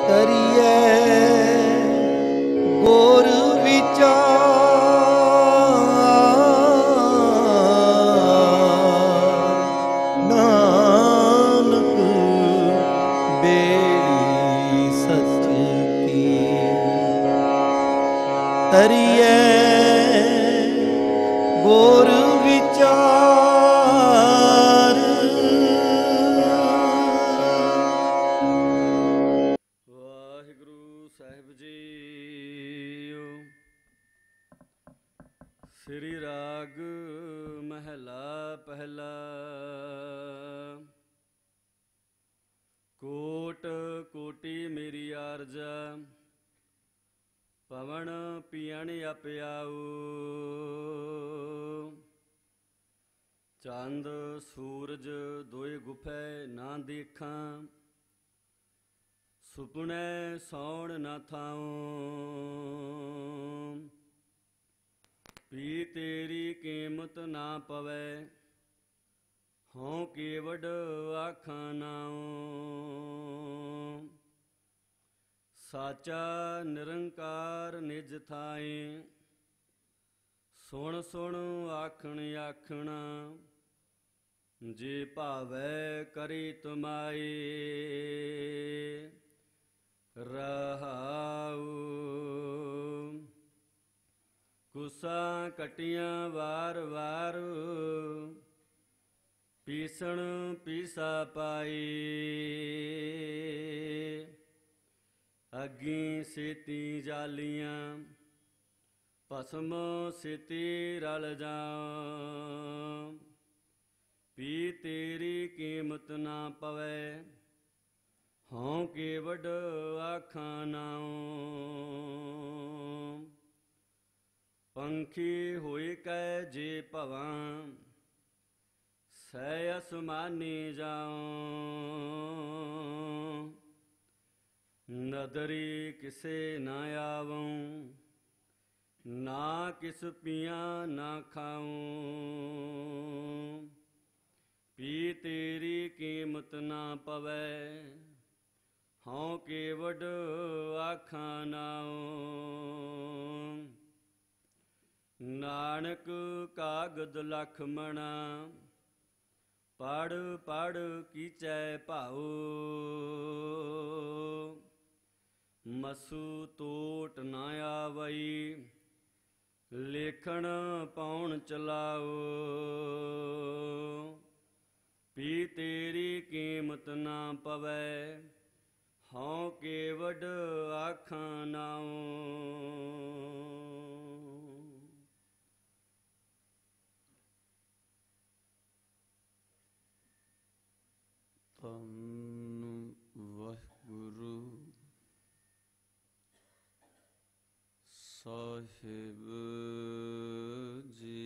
करिए गोर विचार नानक बेड़ी सच की करिए गोर विचार। वाहिगुरु साहिब जी। श्री राग महला पहला। कोट कोटि मेरी आरजा पवन पियन अप्याऊ। चंद सूरज दोए गुफे ना देखा सुपने सौण न थाऊं। पी तेरी कीमत ना पवै हों केवड आखां नाऊं। साचा निरंकार निज थाई सुन सुन आखण आखणा। जे भावै करी तुमाई रहाऊ। कुसा कटियां वार वार पीसण पीसा पाई। अग्गी सेती जालियां भस्म सेती रल जाऊं। पी तेरी कीमत ना पवै हों केवड आखां नाऊं। पंखी होई कै जे भवां सै असमानी जाऊं। नदरी किसे न आवऊं ना किस पियां ना खाऊं। पी तेरी कीमत ना पवै हों केवड आखां नाऊं। नानक कागद लख मणा पढ़ पढ़ कीचै भाऊ। मसू तोट न आवई लेखन पाउन चलाओ। पी तेरी कीमत ना पवै हों केवड आखां नाऊं। धन वाहिगुरु साहिब जी।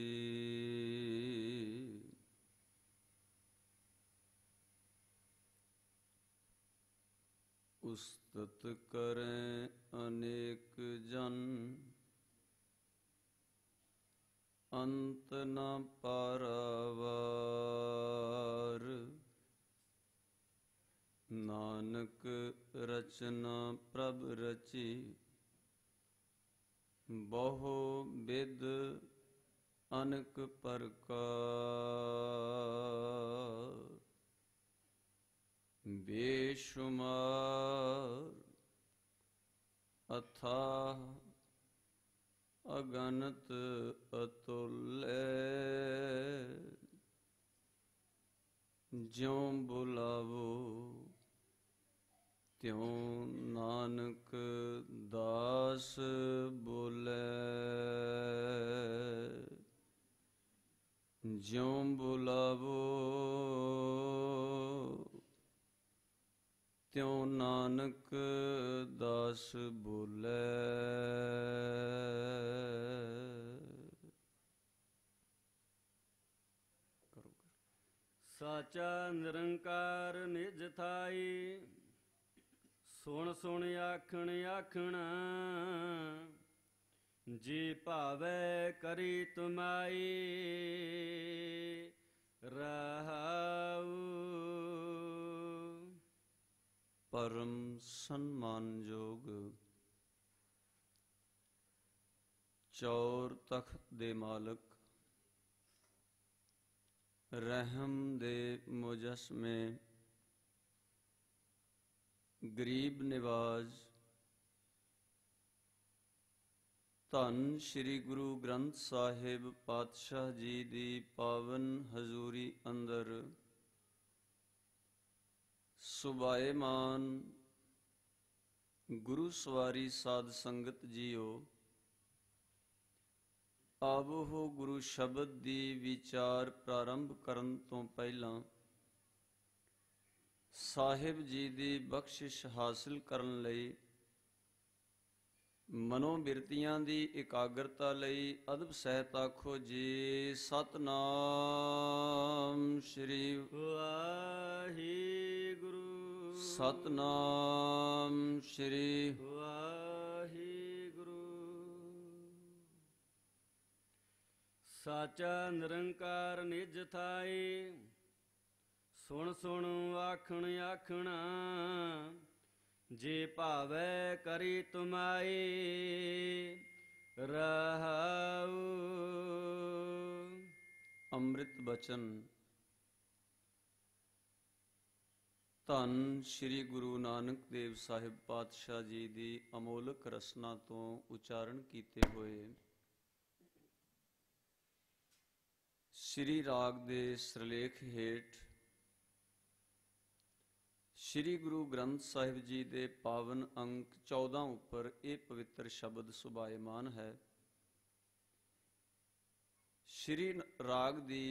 उस्तत करें अनेक जन अंत न पारावार। नानक रचना प्रभ रची बहु विद अनक प्रकार। बेशुमार अथाह अगनत अतुल्य। ज्यों बुलावो त्यों नानक दास बोले। ज्यों बुलावो त्यों नानक दास बोले। साचा निरंकार निज थाई सुन सुन आखण आखणा। जी भावै करी तुमाई रहाऊ। परम सन्मानयोग चौर तख्त दे मालक रहम दे मुजस्मे गरीब निवाज धन श्री गुरु ग्रंथ साहिब पातशाह जी दी पावन हजूरी अंदर सुभाएमान गुरु सवारी साध संगत जीओ आवो गुरु शब्द दी विचार प्रारंभ करन तो पहला साहिब जी दी बख्शिश हासिल करन लई मनोबिरतियां दी एकाग्रता लई अदब सहित आखो जी सतनाम श्री वाहिगुरु सतनाम श्री वाहिगुरु। साचा निरंकार निज थाए सुन सुन आखण आखणा जे भावै करी तुमाए रहाऊ। ਅੰਮ੍ਰਿਤ ਬਚਨ। ਧੰਨ ਸ੍ਰੀ ਗੁਰੂ ਨਾਨਕ ਦੇਵ ਸਾਹਿਬ ਪਾਤਸ਼ਾਹ ਜੀ ਦੀ ਅਮੋਲਕ ਰਸਨਾ ਤੋਂ ਉਚਾਰਨ ਕੀਤੇ ਹੋਏ ਸ੍ਰੀ ਰਾਗ ਦੇ ਸਿਰਲੇਖ ਹੇਠ ਸ੍ਰੀ ਗੁਰੂ ਗ੍ਰੰਥ ਸਾਹਿਬ ਜੀ ਦੇ ਪਾਵਨ ਅੰਕ 14 ਉੱਪਰ ਇਹ ਪਵਿੱਤਰ ਸ਼ਬਦ ਸੁਭਾਏਮਾਨ ਹੈ। ਸ੍ਰੀ ਰਾਗ ਦੀ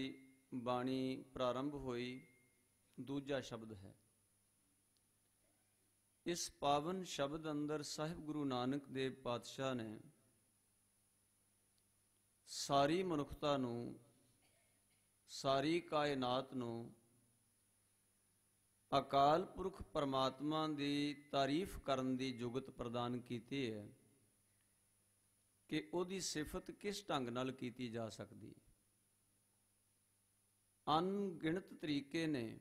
ਬਾਣੀ ਪ੍ਰਾਰੰਭ ਹੋਈ ਦੂਜਾ ਸ਼ਬਦ ਹੈ। ਇਸ ਪਾਵਨ ਸ਼ਬਦ ਅੰਦਰ ਸਾਹਿਬ ਗੁਰੂ ਨਾਨਕ ਦੇਵ ਪਾਤਸ਼ਾਹ ਨੇ ਸਾਰੀ ਮਨੁੱਖਤਾ ਨੂੰ, ਸਾਰੀ ਕਾਇਨਾਤ ਨੂੰ ਅਕਾਲ ਪੁਰਖ ਪਰਮਾਤਮਾ ਦੀ ਤਾਰੀਫ ਕਰਨ ਦੀ ਜੁਗਤ ਪ੍ਰਦਾਨ ਕੀਤੀ ਹੈ ਕਿ ਉਹਦੀ ਸਿਫਤ ਕਿਸ ਢੰਗ ਨਾਲ ਕੀਤੀ ਜਾ ਸਕਦੀ। ਅਣਗਿਣਤ ਤਰੀਕੇ ਨੇ,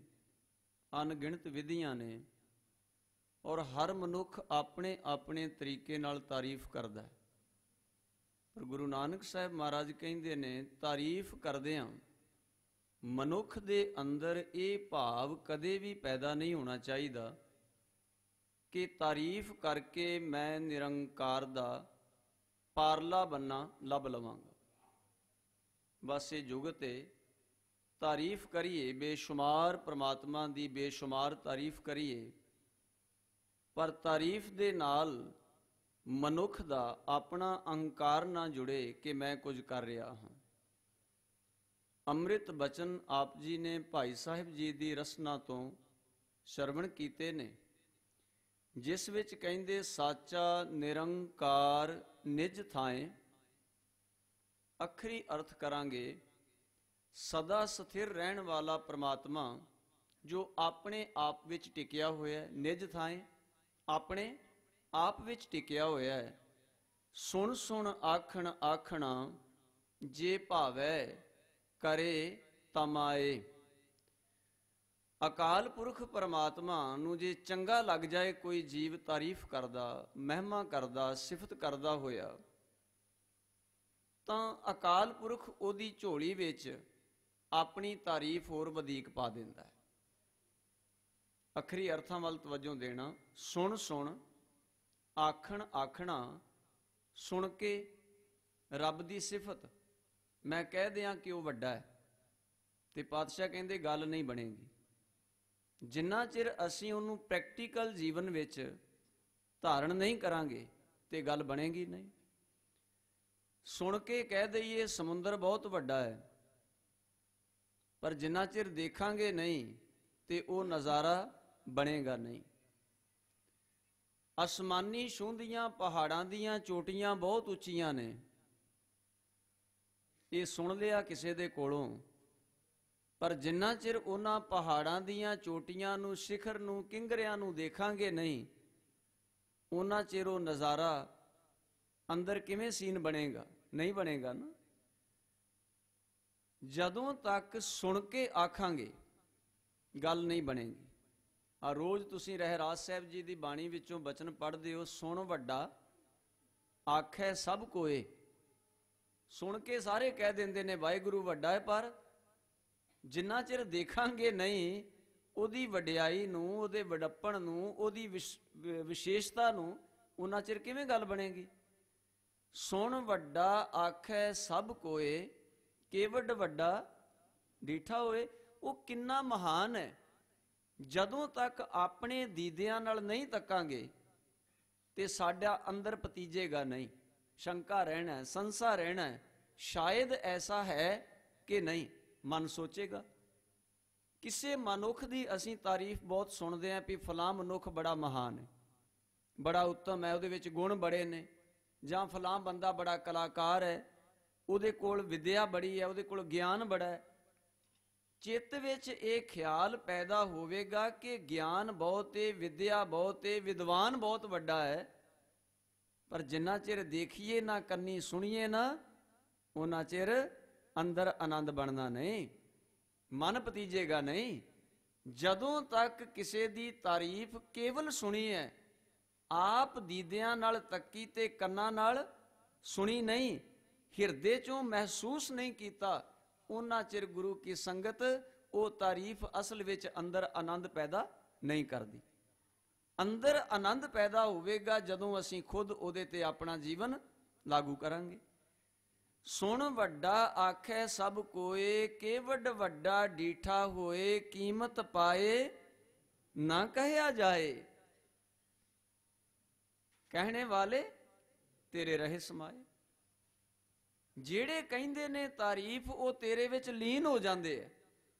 ਅਣਗਿਣਤ ਵਿਧੀਆਂ ਨੇ ਔਰ ਹਰ ਮਨੁੱਖ ਆਪਣੇ ਆਪਣੇ ਤਰੀਕੇ ਨਾਲ ਤਾਰੀਫ ਕਰਦਾ ਹੈ। ਪਰ ਗੁਰੂ ਨਾਨਕ ਸਾਹਿਬ ਮਹਾਰਾਜ ਕਹਿੰਦੇ ਨੇ ਤਾਰੀਫ ਕਰਦਿਆਂ ਮਨੁੱਖ ਦੇ ਅੰਦਰ ਇਹ ਭਾਵ ਕਦੇ ਵੀ ਪੈਦਾ ਨਹੀਂ ਹੋਣਾ ਚਾਹੀਦਾ ਕਿ ਤਾਰੀਫ ਕਰਕੇ ਮੈਂ ਨਿਰੰਕਾਰ ਦਾ ਪਾਰਲਾ ਬੰਨਾ ਲੱਭ ਲਵਾਂਗਾ। ਬਸ ਇਹ ਜੁਗਤ ਏ, ਤਾਰੀਫ ਕਰੀਏ ਬੇਸ਼ੁਮਾਰ ਪ੍ਰਮਾਤਮਾ ਦੀ, ਬੇਸ਼ੁਮਾਰ ਤਾਰੀਫ ਕਰੀਏ, ਪਰ ਤਾਰੀਫ ਦੇ ਨਾਲ ਮਨੁੱਖ ਦਾ ਆਪਣਾ ਅਹੰਕਾਰ ਨਾ ਜੁੜੇ ਕਿ ਮੈਂ ਕੁਝ ਕਰ ਰਿਹਾ ਹਾਂ। ਅੰਮ੍ਰਿਤ ਬਚਨ ਆਪ ਜੀ ਨੇ ਭਾਈ ਸਾਹਿਬ ਜੀ ਦੀ ਰਸਨਾ ਤੋਂ ਸ਼ਰਵਣ ਕੀਤੇ ਨੇ, ਜਿਸ ਵਿੱਚ ਕਹਿੰਦੇ ਸਾਚਾ ਨਿਰੰਕਾਰ ਨਿਜ ਥਾਏ। ਅਖਰੀ ਅਰਥ ਕਰਾਂਗੇ ਸਦਾ ਸਥਿਰ ਰਹਿਣ ਵਾਲਾ ਪ੍ਰਮਾਤਮਾ ਜੋ ਆਪਣੇ ਆਪ ਵਿੱਚ ਟਿਕਿਆ ਹੋਇਆ ਹੈ, ਨਿਜ ਥਾਏ ਆਪਣੇ ਆਪ ਵਿੱਚ ਟਿਕਿਆ ਹੋਇਆ ਹੈ। ਸੁਣ ਸੁਣ ਆਖਣ ਆਖਣਾ ਜੇ ਭਾਵੈ ਕਰੇ ਤਮਾਏ। ਅਕਾਲ ਪੁਰਖ ਪਰਮਾਤਮਾ ਨੂੰ ਜੇ ਚੰਗਾ ਲੱਗ ਜਾਏ ਕੋਈ ਜੀਵ ਤਾਰੀਫ ਕਰਦਾ, ਮਹਿਮਾ ਕਰਦਾ, ਸਿਫਤ ਕਰਦਾ ਹੋਇਆ, ਤਾਂ ਅਕਾਲ ਪੁਰਖ ਉਹਦੀ ਝੋਲੀ ਵਿੱਚ ਆਪਣੀ ਤਾਰੀਫ ਹੋਰ ਵਧੀਕ ਪਾ ਦਿੰਦਾ ਹੈ। ਅਖਰੀ ਅਰਥਾਂ ਵੱਲ ਤਵੱਜੋ ਦੇਣਾ। ਸੁਣ ਸੁਣ ਆਖਣ ਆਖਣਾ, ਸੁਣ ਕੇ ਰੱਬ ਦੀ ਸਿਫਤ ਮੈਂ ਕਹਿ ਦਿਆਂ ਕਿ ਉਹ ਵੱਡਾ ਹੈ ਤੇ ਪਾਤਸ਼ਾਹ ਕਹਿੰਦੇ ਗੱਲ ਨਹੀਂ ਬਣੇਗੀ। ਜਿੰਨਾ ਚਿਰ ਅਸੀਂ ਉਹਨੂੰ ਪ੍ਰੈਕਟੀਕਲ ਜੀਵਨ ਵਿੱਚ ਧਾਰਨ ਨਹੀਂ ਕਰਾਂਗੇ ਤੇ ਗੱਲ ਬਣੇਗੀ ਨਹੀਂ। ਸੁਣ ਕੇ ਕਹਿ ਦਈਏ ਸਮੁੰਦਰ ਬਹੁਤ ਵੱਡਾ ਹੈ, ਪਰ ਜਿੰਨਾ ਚਿਰ ਦੇਖਾਂਗੇ ਨਹੀਂ ਤੇ ਉਹ ਨਜ਼ਾਰਾ ਬਣੇਗਾ ਨਹੀਂ। ਅਸਮਾਨੀ ਛੂੰਹਦੀਆਂ ਪਹਾੜਾਂ ਦੀਆਂ ਚੋਟੀਆਂ ਬਹੁਤ ਉੱਚੀਆਂ ਨੇ, ਇਹ ਸੁਣ ਲਿਆ ਕਿਸੇ ਦੇ ਕੋਲੋਂ, ਪਰ ਜਿੰਨਾ ਚਿਰ ਉਹਨਾਂ ਪਹਾੜਾਂ ਦੀਆਂ ਚੋਟੀਆਂ ਨੂੰ, ਸਿਖਰ ਨੂੰ, ਕਿੰਗਰਿਆਂ ਨੂੰ ਦੇਖਾਂਗੇ ਨਹੀਂ, ਉਹਨਾਂ ਚਿਰ ਉਹ ਨਜ਼ਾਰਾ ਅੰਦਰ ਕਿਵੇਂ ਸੀਨ ਬਣੇਗਾ? ਨਹੀਂ ਬਣੇਗਾ ਨਾ। ਜਦੋਂ ਤੱਕ ਸੁਣ ਕੇ ਆਖਾਂਗੇ ਗੱਲ ਨਹੀਂ ਬਣੇਗੀ। ਆ ਰੋਜ਼ ਤੁਸੀਂ ਰਹਿਰਾਸ ਸਾਹਿਬ ਜੀ ਦੀ ਬਾਣੀ ਵਿੱਚੋਂ ਬਚਨ ਪੜ੍ਹਦੇ ਹੋ, ਸੁਣ ਵੱਡਾ ਆਖੈ ਸਭ ਕੋਏ। ਸੁਣ ਕੇ ਸਾਰੇ ਕਹਿ ਦਿੰਦੇ ਨੇ ਵਾਹਿਗੁਰੂ ਵੱਡਾ ਹੈ, ਪਰ ਜਿੰਨਾ ਚਿਰ ਦੇਖਾਂਗੇ ਨਹੀਂ ਉਹਦੀ ਵਡਿਆਈ ਨੂੰ, ਉਹਦੇ ਵਡੱਪਣ ਨੂੰ, ਉਹਦੀ ਵਿਸ਼ੇਸ਼ਤਾ ਨੂੰ, ਉਹਨਾਂ ਚਿਰ ਕਿਵੇਂ ਗੱਲ ਬਣੇਗੀ। ਸੁਣ ਵੱਡਾ ਆਖੈ ਸਭ ਕੋਏ, ਕੇਵਡ ਵੱਡਾ ਡੀਠਾ ਹੋਏ। ਉਹ ਕਿੰਨਾ ਮਹਾਨ ਹੈ। ਜਦੋਂ ਤੱਕ ਆਪਣੇ ਦੀਦਿਆਂ ਨਾਲ ਨਹੀਂ ਤੱਕਾਂਗੇ ਤੇ ਸਾਡਾ ਅੰਦਰ ਪਤੀਜੇਗਾ ਨਹੀਂ, ਸ਼ੰਕਾ ਰਹਿਣਾ, ਸੰਸਾ ਰਹਿਣਾ, ਸ਼ਾਇਦ ਐਸਾ ਹੈ ਕਿ ਨਹੀਂ, ਮਨ ਸੋਚੇਗਾ। ਕਿਸੇ ਮਨੁੱਖ ਦੀ ਅਸੀਂ ਤਾਰੀਫ ਬਹੁਤ ਸੁਣਦੇ ਹਾਂ ਵੀ ਫਲਾਂ ਮਨੁੱਖ ਬੜਾ ਮਹਾਨ ਹੈ, ਬੜਾ ਉੱਤਮ ਹੈ, ਉਹਦੇ ਵਿੱਚ ਗੁਣ ਬੜੇ ਨੇ, ਜਾਂ ਫਲਾਂ ਬੰਦਾ ਬੜਾ ਕਲਾਕਾਰ ਹੈ, ਉਹਦੇ ਕੋਲ ਵਿਦਿਆ ਬੜੀ ਹੈ, ਉਹਦੇ ਕੋਲ ਗਿਆਨ ਬੜਾ ਹੈ। ਚਿੱਤ ਵਿੱਚ ਇਹ ਖਿਆਲ ਪੈਦਾ ਹੋਵੇਗਾ ਕਿ ਗਿਆਨ ਬਹੁਤ ਹੈ, ਵਿਦਿਆ ਬਹੁਤ ਹੈ, ਵਿਦਵਾਨ ਬਹੁਤ ਵੱਡਾ ਹੈ, ਪਰ ਜਿੰਨਾ ਚਿਰ ਦੇਖੀਏ ਨਾ, ਕੰਨੀ ਸੁਣੀਏ ਨਾ, ਉਹਨਾਂ ਚਿਰ ਅੰਦਰ ਆਨੰਦ ਬਣਨਾ ਨਹੀਂ, ਮਨ ਪਤੀਜੇਗਾ ਨਹੀਂ। ਜਦੋਂ ਤੱਕ ਕਿਸੇ ਦੀ ਤਾਰੀਫ ਕੇਵਲ ਸੁਣੀ ਹੈ, ਆਪ ਦੀਦਿਆਂ ਨਾਲ ਤੱਕੀ ਤੇ ਕੰਨਾਂ ਨਾਲ ਸੁਣੀ ਨਹੀਂ, ਹਿਰਦੇ ਚੋਂ ਮਹਿਸੂਸ ਨਹੀਂ ਕੀਤਾ, ਉਹਨਾਂ ਚਿਰ ਗੁਰੂ ਕੀ ਸੰਗਤ ਉਹ ਤਾਰੀਫ ਅਸਲ ਵਿੱਚ ਅੰਦਰ ਆਨੰਦ ਪੈਦਾ ਨਹੀਂ ਕਰਦੀ। ਅੰਦਰ ਆਨੰਦ ਪੈਦਾ ਹੋਵੇਗਾ ਜਦੋਂ ਅਸੀਂ ਖੁਦ ਉਹਦੇ ਤੇ ਆਪਣਾ ਜੀਵਨ ਲਾਗੂ ਕਰਾਂਗੇ। ਸੁਣ ਵੱਡਾ ਆਖੈ ਸਭ ਕੋਏ, ਕੇਵਡ ਵੱਡਾ ਡੀਠਾ ਹੋਏ, ਕੀਮਤ ਪਾਏ ਨਾ ਕਹਿਆ ਜਾਏ। ਕਹਿਣੇ ਵਾਲੇ ਤੇਰੇ ਰਹੇ ਸਮਾਏ। ਜਿਹੜੇ ਕਹਿੰਦੇ ਨੇ ਤਾਰੀਫ ਉਹ ਤੇਰੇ ਵਿੱਚ ਲੀਨ ਹੋ ਜਾਂਦੇ ਆ,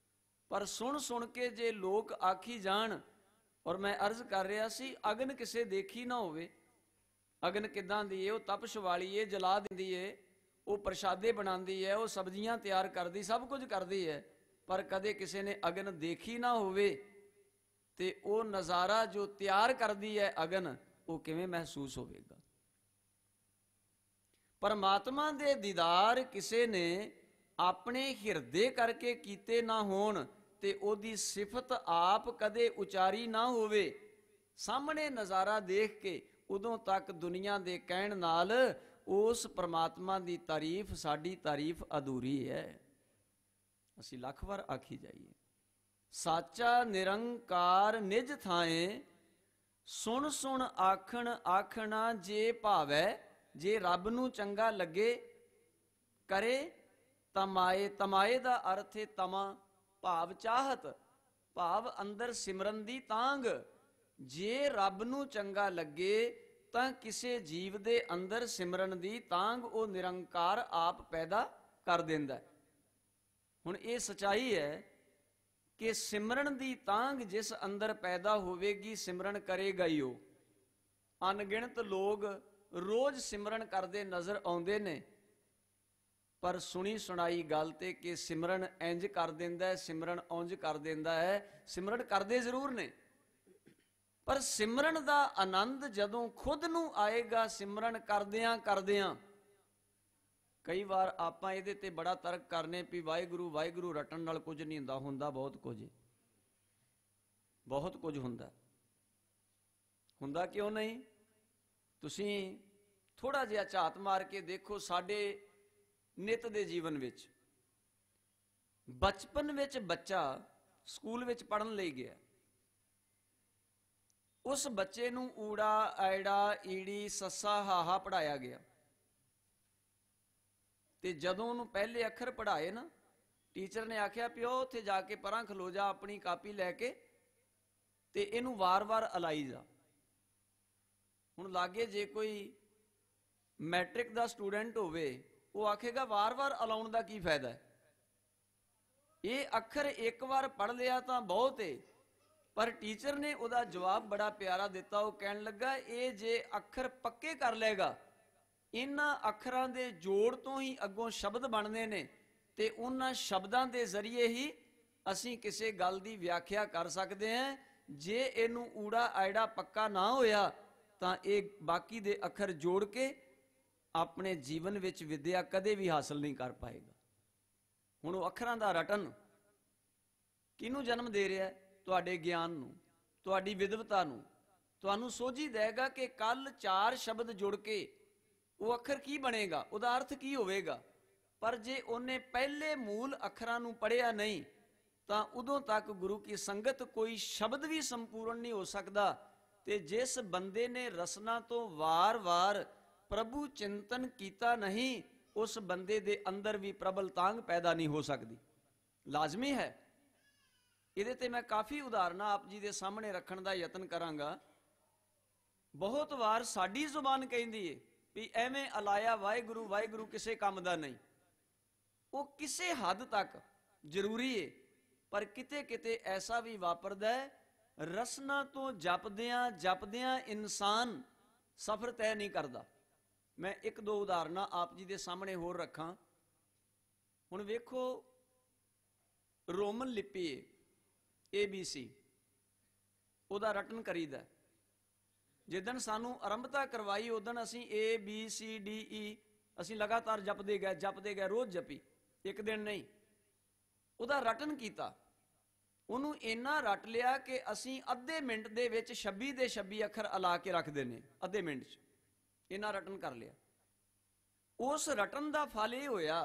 ਪਰ ਸੁਣ ਸੁਣ ਕੇ ਜੇ ਲੋਕ ਆਖੀ ਜਾਣ, ਔਰ ਮੈਂ ਅਰਜ਼ ਕਰ ਰਿਹਾ ਸੀ ਅਗਨ ਕਿਸੇ ਦੇਖੀ ਨਾ ਹੋਵੇ। ਅਗਨ ਕਿੱਦਾਂ ਦੀ ਏ? ਉਹ ਤਪਸ਼ ਵਾਲੀ ਏ, ਜਲਾ ਦਿੰਦੀ ਏ, ਉਹ ਪ੍ਰਸ਼ਾਦੇ ਬਣਾਉਂਦੀ ਹੈ, ਉਹ ਸਬਜ਼ੀਆਂ ਤਿਆਰ ਕਰਦੀ, ਸਭ ਕੁਝ ਕਰਦੀ ਹੈ, ਪਰ ਕਦੇ ਕਿਸੇ ਨੇ ਅਗਨ ਦੇਖੀ ਨਾ ਹੋਵੇ ਤੇ ਉਹ ਨਜ਼ਾਰਾ ਜੋ ਤਿਆਰ ਕਰਦੀ ਹੈ ਅਗਨ, ਉਹ ਕਿਵੇਂ ਮਹਿਸੂਸ ਹੋਵੇਗਾ। ਪਰਮਾਤਮਾ ਦੇ ਦੀਦਾਰ ਕਿਸੇ ਨੇ ਆਪਣੇ ਹਿਰਦੇ ਕਰਕੇ ਕੀਤੇ ਨਾ ਹੋਣ ਤੇ ਉਹਦੀ ਸਿਫਤ ਆਪ ਕਦੇ ਉਚਾਰੀ ਨਾ ਹੋਵੇ, ਸਾਹਮਣੇ ਨਜ਼ਾਰਾ ਦੇਖ ਕੇ, ਉਦੋਂ ਤੱਕ ਦੁਨੀਆ ਦੇ ਕਹਿਣ ਨਾਲ ਉਸ ਪਰਮਾਤਮਾ ਦੀ ਤਾਰੀਫ, ਸਾਡੀ ਤਾਰੀਫ ਅਧੂਰੀ ਹੈ। ਅਸੀਂ ਲੱਖ ਵਾਰ ਆਖੀ ਜਾਈਏ, ਸਾਚਾ ਨਿਰੰਕਾਰ ਨਿਜ ਥਾਏ, ਸੁਣ ਸੁਣ ਆਖਣ ਆਖਣਾ ਜੇ ਭਾਵੈ। ਜੇ ਰੱਬ ਨੂੰ ਚੰਗਾ ਲੱਗੇ ਕਰੇ ਤਮਾਏ। ਤਮਾਏ ਦਾ ਅਰਥ ਹੈ ਤਮਾ, ਭਾਵ ਚਾਹਤ, ਭਾਵ ਅੰਦਰ ਸਿਮਰਨ ਦੀ ਤਾਂਗ। ਜੇ ਰੱਬ ਨੂੰ ਚੰਗਾ ਲੱਗੇ ਤਾਂ ਕਿਸੇ ਜੀਵ ਦੇ ਅੰਦਰ ਸਿਮਰਨ ਦੀ ਤਾਂਗ ਉਹ ਨਿਰੰਕਾਰ ਆਪ ਪੈਦਾ ਕਰ ਦਿੰਦਾ। ਹੁਣ ਇਹ ਸਚਾਈ ਹੈ ਕਿ ਸਿਮਰਨ ਦੀ ਤਾਂਗ ਜਿਸ ਅੰਦਰ ਪੈਦਾ ਹੋਵੇਗੀ, ਸਿਮਰਨ ਕਰੇਗਾ ਹੀ ਉਹ। ਅਣਗਿਣਤ ਲੋਕ ਰੋਜ਼ ਸਿਮਰਨ ਕਰਦੇ ਨਜ਼ਰ ਆਉਂਦੇ ਨੇ, ਪਰ ਸੁਣੀ ਸੁਣਾਈ ਗੱਲ ਤੇ ਕਿ ਸਿਮਰਨ ਇੰਜ ਕਰ ਦਿੰਦਾ ਹੈ, ਸਿਮਰਨ ਉਂਝ ਕਰ ਦਿੰਦਾ ਹੈ, ਸਿਮਰਨ ਕਰਦੇ ਜ਼ਰੂਰ ਨੇ, ਪਰ ਸਿਮਰਨ ਦਾ ਆਨੰਦ ਜਦੋਂ ਖੁਦ ਨੂੰ ਆਏਗਾ ਸਿਮਰਨ ਕਰਦਿਆਂ ਕਰਦਿਆਂ। ਕਈ ਵਾਰ ਆਪਾਂ ਇਹਦੇ ਤੇ ਬੜਾ ਤਰਕ ਕਰਨੇ ਵੀ ਵਾਹਿਗੁਰੂ ਵਾਹਿਗੁਰੂ ਰਟਣ ਨਾਲ ਕੁਝ ਨਹੀਂ ਹੁੰਦਾ। ਹੁੰਦਾ ਬਹੁਤ ਕੁਝ, ਬਹੁਤ ਕੁਝ ਹੁੰਦਾ। ਹੁੰਦਾ ਕਿਉਂ ਨਹੀਂ? ਤੁਸੀਂ ਥੋੜਾ ਜਿਹਾ ਝਾਤ ਮਾਰ ਕੇ ਦੇਖੋ ਸਾਡੇ ਨਿਤ ਦੇ ਜੀਵਨ ਵਿੱਚ। ਬਚਪਨ ਵਿੱਚ ਬੱਚਾ ਸਕੂਲ ਵਿੱਚ ਪੜ੍ਹਨ ਲਈ ਗਿਆ, ਉਸ ਬੱਚੇ ਨੂੰ ਊੜਾ ਐੜਾ ਈੜੀ ਸੱਸਾ ਹਾਹਾ ਪੜ੍ਹਾਇਆ ਗਿਆ, ਤੇ ਜਦੋਂ ਉਹਨੂੰ ਪਹਿਲੇ ਅੱਖਰ ਪੜ੍ਹਾਏ ਨਾ, ਟੀਚਰ ਨੇ ਆਖਿਆ ਪਿਓ ਉੱਥੇ ਜਾ ਕੇ ਪਰਾਂ ਖਲੋ ਜਾ, ਆਪਣੀ ਕਾਪੀ ਲੈ ਕੇ ਤੇ ਇਹਨੂੰ ਵਾਰ-ਵਾਰ ਅਲਾਈ ਜਾ। ਹੁਣ ਲਾਗੇ ਜੇ ਕੋਈ ਮੈਟ੍ਰਿਕ ਦਾ ਸਟੂਡੈਂਟ ਹੋਵੇ, ਉਹ ਆਖੇਗਾ ਵਾਰ-ਵਾਰ ਅਲਾਉਣ ਦਾ ਕੀ ਫਾਇਦਾ ਹੈ? ਇਹ ਅੱਖਰ ਇੱਕ ਵਾਰ ਪੜ੍ਹ ਲਿਆ ਤਾਂ ਬਹੁਤ ਏ। ਪਰ ਟੀਚਰ ਨੇ ਉਹਦਾ ਜਵਾਬ ਬੜਾ ਪਿਆਰਾ ਦਿੱਤਾ। ਉਹ ਕਹਿਣ ਲੱਗਾ ਇਹ ਜੇ ਅੱਖਰ ਪੱਕੇ ਕਰ ਲਏਗਾ, ਇਹਨਾਂ ਅੱਖਰਾਂ ਦੇ ਜੋੜ ਤੋਂ ਹੀ ਅੱਗੋਂ ਸ਼ਬਦ ਬਣਦੇ ਨੇ, ਤੇ ਉਹਨਾਂ ਸ਼ਬਦਾਂ ਦੇ ਜ਼ਰੀਏ ਹੀ ਅਸੀਂ ਕਿਸੇ ਗੱਲ ਦੀ ਵਿਆਖਿਆ ਕਰ ਸਕਦੇ ਹਾਂ। ਜੇ ਇਹਨੂੰ ਊੜਾ ਐੜਾ ਪੱਕਾ ਨਾ ਹੋਇਆ ਤਾਂ ਇਹ ਬਾਕੀ ਦੇ ਅੱਖਰ ਜੋੜ ਕੇ ਆਪਣੇ ਜੀਵਨ ਵਿੱਚ ਵਿਦਿਆ ਕਦੇ ਵੀ ਹਾਸਲ ਨਹੀਂ ਕਰ ਪਾਏਗਾ। ਹੁਣ ਉਹ ਅੱਖਰਾਂ ਦਾ ਰਟਨ ਕਿਹਨੂੰ ਜਨਮ ਦੇ ਰਿਹਾ? ਤੁਹਾਡੇ ਗਿਆਨ ਨੂੰ, ਤੁਹਾਡੀ ਵਿਦਵਤਾ ਨੂੰ, ਤੁਹਾਨੂੰ ਸੋਝੀ ਦੇਗਾ ਕਿ ਕੱਲ 4 ਸ਼ਬਦ ਜੁੜ ਕੇ ਉਹ ਅੱਖਰ ਕੀ ਬਣੇਗਾ, ਉਹਦਾ ਅਰਥ ਕੀ ਹੋਵੇਗਾ। ਪਰ ਜੇ ਉਹਨੇ ਪਹਿਲੇ ਮੂਲ ਅੱਖਰਾਂ ਨੂੰ ਪੜ੍ਹਿਆ ਨਹੀਂ ਤਾਂ ਉਦੋਂ ਤੱਕ ਗੁਰੂ ਕੀ ਸੰਗਤ ਕੋਈ ਸ਼ਬਦ ਵੀ ਸੰਪੂਰਨ ਨਹੀਂ ਹੋ ਸਕਦਾ। ਤੇ ਜਿਸ ਬੰਦੇ ਨੇ ਰਸਨਾ ਤੋਂ ਵਾਰ-ਵਾਰ ਪ੍ਰਭੂ ਚਿੰਤਨ ਕੀਤਾ ਨਹੀਂ, ਉਸ ਬੰਦੇ ਦੇ ਅੰਦਰ ਵੀ ਪ੍ਰਬਲ ਤਾਂਗ ਪੈਦਾ ਨਹੀਂ ਹੋ ਸਕਦੀ। ਲਾਜ਼ਮੀ ਹੈ। ਇਹਦੇ ਤੇ ਮੈਂ ਕਾਫੀ ਉਦਾਹਰਨਾਂ ਆਪ ਜੀ ਦੇ ਸਾਹਮਣੇ ਰੱਖਣ ਦਾ ਯਤਨ ਕਰਾਂਗਾ। ਬਹੁਤ ਵਾਰ ਸਾਡੀ ਜ਼ੁਬਾਨ ਕਹਿੰਦੀ ਏ ਵੀ ਐਵੇਂ ਅਲਾਇਆ ਵਾਹਿਗੁਰੂ ਵਾਹਿਗੁਰੂ ਕਿਸੇ ਕੰਮ ਦਾ ਨਹੀਂ। ਉਹ ਕਿਸੇ ਹੱਦ ਤੱਕ ਜ਼ਰੂਰੀ ਏ, ਪਰ ਕਿਤੇ ਕਿਤੇ ਐਸਾ ਵੀ ਵਾਪਰਦਾ ਹੈ, ਰਸਨਾ ਤੋਂ ਜਪਦਿਆਂ ਜਪਦਿਆਂ ਇਨਸਾਨ ਸਫ਼ਰ ਤੈਅ ਨਹੀਂ ਕਰਦਾ। ਮੈਂ 1-2 ਉਦਾਹਰਨਾਂ ਆਪ ਜੀ ਦੇ ਸਾਹਮਣੇ ਹੋਰ ਰੱਖਾਂ। ਹੁਣ ਵੇਖੋ, ਰੋਮਨ ਲਿਪੀ ਏ ABC, ਉਹਦਾ ਰਟਨ ਕਰੀਦਾ। ਜਿੱਦਣ ਸਾਨੂੰ ਆਰੰਭਤਾ ਕਰਵਾਈ ਉਦਣ ਅਸੀਂ ABCDE ਅਸੀਂ ਲਗਾਤਾਰ ਜਪਦੇ ਗਏ, ਰੋਜ਼ ਜਪੀ, ਇੱਕ ਦਿਨ ਨਹੀਂ। ਉਹਦਾ ਰਟਨ ਕੀਤਾ, ਉਹਨੂੰ ਇੰਨਾ ਰਟ ਲਿਆ ਕਿ ਅਸੀਂ ਅੱਧੇ ਮਿੰਟ ਦੇ ਵਿੱਚ 26 ਦੇ 26 ਅੱਖਰ ਅਲਾ ਕੇ ਰੱਖ ਦਿੰਦੇ, ਅੱਧੇ ਮਿੰਟ 'ਚ ਇੰਨਾ ਰਟਨ ਕਰ ਲਿਆ। ਉਸ ਰਟਨ ਦਾ ਫਲ ਇਹ ਹੋਇਆ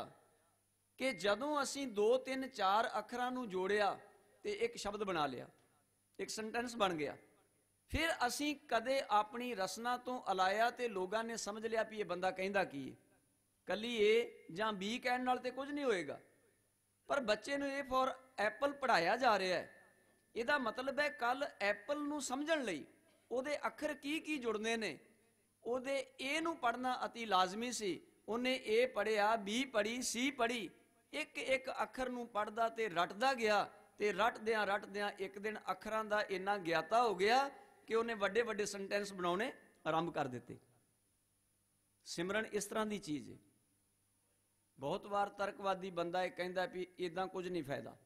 ਕਿ ਜਦੋਂ ਅਸੀਂ 2 3 4 ਅੱਖਰਾਂ ਨੂੰ ਜੋੜਿਆ ਤੇ ਇੱਕ ਸ਼ਬਦ ਬਣਾ ਲਿਆ, ਇੱਕ ਸੈਂਟੈਂਸ ਬਣ ਗਿਆ। ਫਿਰ ਅਸੀਂ ਕਦੇ ਆਪਣੀ ਰਸਨਾ ਤੋਂ ਅਲਾਇਆ ਤੇ ਲੋਕਾਂ ਨੇ ਸਮਝ ਲਿਆ ਵੀ ਇਹ ਬੰਦਾ ਕਹਿੰਦਾ ਕੀ ਹੈ। ਕੱਲੀ A ਜਾਂ B ਕਹਿਣ ਨਾਲ ਤੇ ਕੁਝ ਨਹੀਂ ਹੋਏਗਾ। ਪਰ ਬੱਚੇ ਨੂੰ A ਫॉर ਐਪਲ ਪੜ੍ਹਾਇਆ ਜਾ ਰਿਹਾ ਹੈ, ਇਹਦਾ ਮਤਲਬ ਹੈ ਕੱਲ ਐਪਲ ਨੂੰ ਸਮਝਣ ਲਈ ਉਹਦੇ ਅੱਖਰ ਕੀ ਕੀ ਜੁੜਨੇ ਨੇ, ਉਹਦੇ A ਨੂੰ ਪੜ੍ਹਨਾ ਅਤੀ ਲਾਜ਼ਮੀ ਸੀ। ਉਹਨੇ A ਪੜ੍ਹਿਆ, B ਪੜ੍ਹੀ, C ਪੜ੍ਹੀ, ਇੱਕ ਇੱਕ ਅੱਖਰ ਨੂੰ ਪੜ੍ਹਦਾ ਤੇ ਰਟਦਾ ਗਿਆ। ਤੇ ਰਟਦਿਆਂ ਇੱਕ ਦਿਨ ਅੱਖਰਾਂ ਦਾ ਇੰਨਾ ਗਿਆਤਾ ਹੋ ਗਿਆ ਕਿ ਉਹਨੇ ਵੱਡੇ ਵੱਡੇ ਸੈਂਟੈਂਸ ਬਣਾਉਣੇ ਆਰੰਭ ਕਰ ਦਿੱਤੇ। ਸਿਮਰਨ ਇਸ ਤਰ੍ਹਾਂ ਦੀ ਚੀਜ਼ ਹੈ। ਬਹੁਤ ਵਾਰ ਤਰਕਵਾਦੀ ਬੰਦਾ ਇਹ ਕਹਿੰਦਾ ਵੀ ਇਦਾਂ ਕੁਝ ਨਹੀਂ ਫਾਇਦਾ।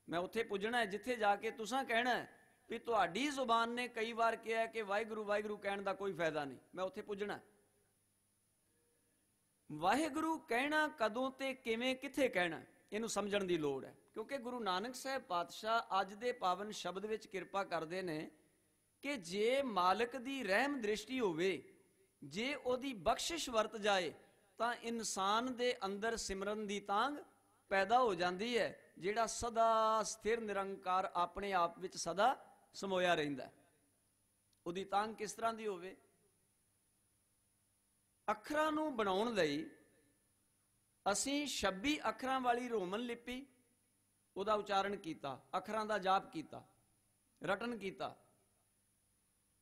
ਮੈਂ ਉੱਥੇ ਪੁੱਜਣਾ ਹੈ ਜਿੱਥੇ ਜਾ ਕੇ ਤੁਸਾਂ ਕਹਿਣਾ ਵੀ ਤੁਹਾਡੀ ਜ਼ੁਬਾਨ ਨੇ ਕਈ ਵਾਰ ਕਿਹਾ ਕਿ ਵਾਹਿਗੁਰੂ ਵਾਹਿਗੁਰੂ ਕਹਿਣ ਦਾ ਕੋਈ ਫਾਇਦਾ ਨਹੀਂ। ਮੈਂ ਉੱਥੇ ਪੁੱਜਣਾ। ਵਾਹਿਗੁਰੂ ਕਹਿਣਾ ਕਦੋਂ ਤੇ ਕਿਵੇਂ ਕਿੱਥੇ ਕਹਿਣਾ, ਇਹਨੂੰ ਸਮਝਣ ਦੀ ਲੋੜ ਹੈ। ਕਿਉਂਕਿ ਗੁਰੂ ਨਾਨਕ ਸਾਹਿਬ ਪਾਤਸ਼ਾਹ ਅੱਜ ਦੇ ਪਾਵਨ ਸ਼ਬਦ ਵਿੱਚ ਕਿਰਪਾ ਕਰਦੇ ਨੇ ਕਿ ਜੇ ਮਾਲਕ ਦੀ ਰਹਿਮ ਦ੍ਰਿਸ਼ਟੀ ਹੋਵੇ, ਜੇ ਉਹਦੀ ਬਖਸ਼ਿਸ਼ ਵਰਤ ਜਾਏ ਤਾਂ ਇਨਸਾਨ ਦੇ ਅੰਦਰ ਸਿਮਰਨ ਦੀ ਤਾਂਘ ਪੈਦਾ ਹੋ ਜਾਂਦੀ ਹੈ, ਜਿਹੜਾ ਸਦਾ ਸਥਿਰ ਨਿਰੰਕਾਰ ਆਪਣੇ ਆਪ ਵਿੱਚ ਸਦਾ ਸਮੋਇਆ ਰਹਿੰਦਾ। ਉਹਦੀ ਤਾਂਘ ਕਿਸ ਤਰ੍ਹਾਂ ਦੀ ਹੋਵੇ? ਅੱਖਰਾਂ ਨੂੰ ਬਣਾਉਣ ਲਈ ਅਸੀਂ 26 ਅੱਖਰਾਂ ਵਾਲੀ ਰੋਮਨ ਲਿਪੀ, ਉਹਦਾ ਉਚਾਰਨ ਕੀਤਾ, ਅੱਖਰਾਂ ਦਾ ਜਾਪ ਕੀਤਾ, ਰਟਨ ਕੀਤਾ।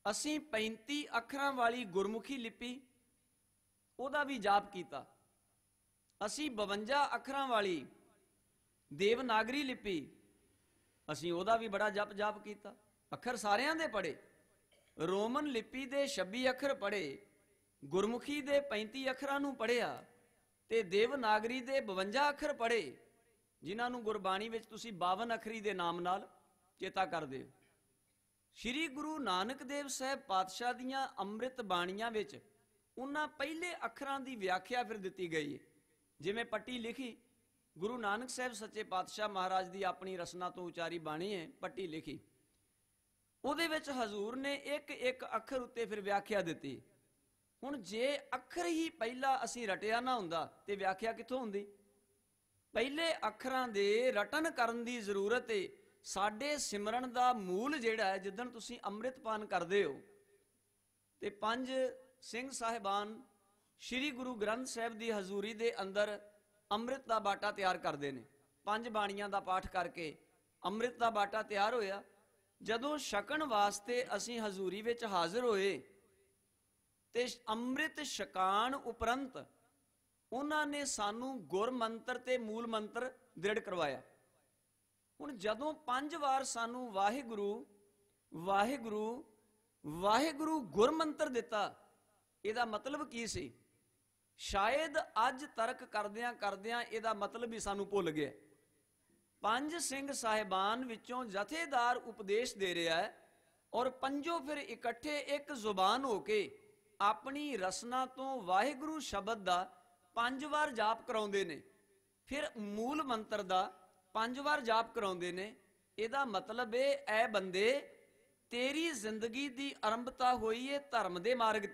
ਅਸੀਂ 35 ਅੱਖਰਾਂ ਵਾਲੀ ਗੁਰਮੁਖੀ ਲਿਪੀ, ਉਹਦਾ ਵੀ ਜਾਪ ਕੀਤਾ। ਅਸੀਂ 52 ਅੱਖਰਾਂ ਵਾਲੀ ਦੇਵਨਾਗਰੀ ਲਿਪੀ, ਅਸੀਂ ਉਹਦਾ ਵੀ ਬੜਾ ਜਪ ਕੀਤਾ। ਅੱਖਰ ਸਾਰਿਆਂ ਦੇ ਪੜ੍ਹੇ, ਰੋਮਨ ਲਿਪੀ ਦੇ 26 ਅੱਖਰ ਪੜ੍ਹੇ, ਗੁਰਮੁਖੀ ਦੇ 35 ਅੱਖਰਾਂ ਨੂੰ ਪੜ੍ਹਿਆ ਤੇ ਦੇਵਨਾਗਰੀ ਦੇ 52 ਅੱਖਰ ਪੜ੍ਹੇ, ਜਿਨ੍ਹਾਂ ਨੂੰ ਗੁਰਬਾਣੀ ਵਿੱਚ ਤੁਸੀਂ 52 ਅੱਖਰੀ ਦੇ ਨਾਮ ਨਾਲ ਚੇਤਾ ਕਰਦੇ ਹੋ। ਸ਼੍ਰੀ ਗੁਰੂ ਨਾਨਕ ਦੇਵ ਸਾਹਿਬ ਪਾਤਸ਼ਾਹ ਦੀਆਂ ਅੰਮ੍ਰਿਤ ਬਾਣੀਆਂ ਵਿੱਚ ਉਹਨਾਂ ਪਹਿਲੇ ਅੱਖਰਾਂ ਦੀ ਵਿਆਖਿਆ ਫਿਰ ਦਿੱਤੀ ਗਈ ਹੈ। ਜਿਵੇਂ ਪੱਟੀ ਲਿਖੀ, ਗੁਰੂ ਨਾਨਕ ਸਾਹਿਬ ਸੱਚੇ ਪਾਤਸ਼ਾਹ ਮਹਾਰਾਜ ਦੀ ਆਪਣੀ ਰਸਨਾ ਤੋਂ ਉਚਾਰੀ ਬਾਣੀ ਹੈ, ਪੱਟੀ ਲਿਖੀ। ਉਹਦੇ ਵਿੱਚ ਹਜ਼ੂਰ ਨੇ ਇੱਕ ਇੱਕ ਅੱਖਰ ਉੱਤੇ ਫਿਰ ਵਿਆਖਿਆ ਦਿੱਤੀ। ਹੁਣ ਜੇ ਅੱਖਰ ਹੀ ਪਹਿਲਾ ਅਸੀਂ ਰਟਿਆ ਨਾ ਹੁੰਦਾ ਤੇ ਵਿਆਖਿਆ ਕਿੱਥੋਂ ਹੁੰਦੀ? ਪਹਿਲੇ ਅੱਖਰਾਂ ਦੇ ਰਟਨ ਕਰਨ ਦੀ ਜ਼ਰੂਰਤ ਹੈ। ਸਾਡੇ ਸਿਮਰਨ ਦਾ ਮੂਲ ਜਿਹੜਾ ਹੈ, ਜਿੱਦਣ ਤੁਸੀਂ ਅੰਮ੍ਰਿਤਪਾਨ ਕਰਦੇ ਹੋ ਤੇ 5 ਸਿੰਘ ਸਾਹਿਬਾਨ ਸ਼੍ਰੀ ਗੁਰੂ ਗ੍ਰੰਥ ਸਾਹਿਬ ਦੀ ਹਜ਼ੂਰੀ ਦੇ ਅੰਦਰ ਅੰਮ੍ਰਿਤ ਦਾ ਬਾਟਾ ਤਿਆਰ ਕਰਦੇ ਨੇ। 5 ਬਾਣੀਆਂ ਦਾ ਪਾਠ ਕਰਕੇ ਅੰਮ੍ਰਿਤ ਦਾ ਬਾਟਾ ਤਿਆਰ ਹੋਇਆ। ਜਦੋਂ ਛਕਣ ਵਾਸਤੇ ਅਸੀਂ ਹਜ਼ੂਰੀ ਵਿੱਚ ਹਾਜ਼ਰ ਹੋਏ ਤੇ ਅੰਮ੍ਰਿਤ ਛਕਾਣ ਉਪਰੰਤ ਉਹਨਾਂ ਨੇ ਸਾਨੂੰ ਗੁਰ ਮੰਤਰ ਤੇ ਮੂਲ ਮੰਤਰ ਦ੍ਰਿੜ ਕਰਵਾਇਆ। ਹੁਣ ਜਦੋਂ 5 ਵਾਰ ਸਾਨੂੰ ਵਾਹਿਗੁਰੂ ਵਾਹਿਗੁਰੂ ਵਾਹਿਗੁਰੂ ਗੁਰ ਮੰਤਰ ਦਿੱਤਾ, ਇਹਦਾ ਮਤਲਬ ਕੀ ਸੀ? ਸ਼ਾਇਦ ਅੱਜ ਤਰਕ ਕਰਦਿਆਂ ਕਰਦਿਆਂ ਇਹਦਾ ਮਤਲਬ ਹੀ ਸਾਨੂੰ ਭੁੱਲ ਗਿਆ। 5 ਸਿੰਘ ਸਾਹਿਬਾਨ ਵਿੱਚੋਂ ਜਥੇਦਾਰ ਉਪਦੇਸ਼ ਦੇ ਰਿਹਾ ਹੈ ਔਰ ਪੰਜੋਂ ਫਿਰ ਇਕੱਠੇ ਇੱਕ ਜ਼ੁਬਾਨ ਹੋ ਕੇ ਆਪਣੀ ਰਸਨਾ ਤੋਂ ਵਾਹਿਗੁਰੂ ਸ਼ਬਦ ਦਾ 5 ਵਾਰ ਜਾਪ ਕਰਾਉਂਦੇ ਨੇ, ਫਿਰ ਮੂਲ ਮੰਤਰ ਦਾ 5 ਵਾਰ ਜਾਪ ਕਰਾਉਂਦੇ ਨੇ। ਇਹਦਾ ਮਤਲਬ ਇਹ ਬੰਦੇ ਤੇਰੀ ਜ਼ਿੰਦਗੀ ਦੀ ਆਰੰਭਤਾ ਹੋਈ ਏ ਧਰਮ ਦੇ ਮਾਰਗ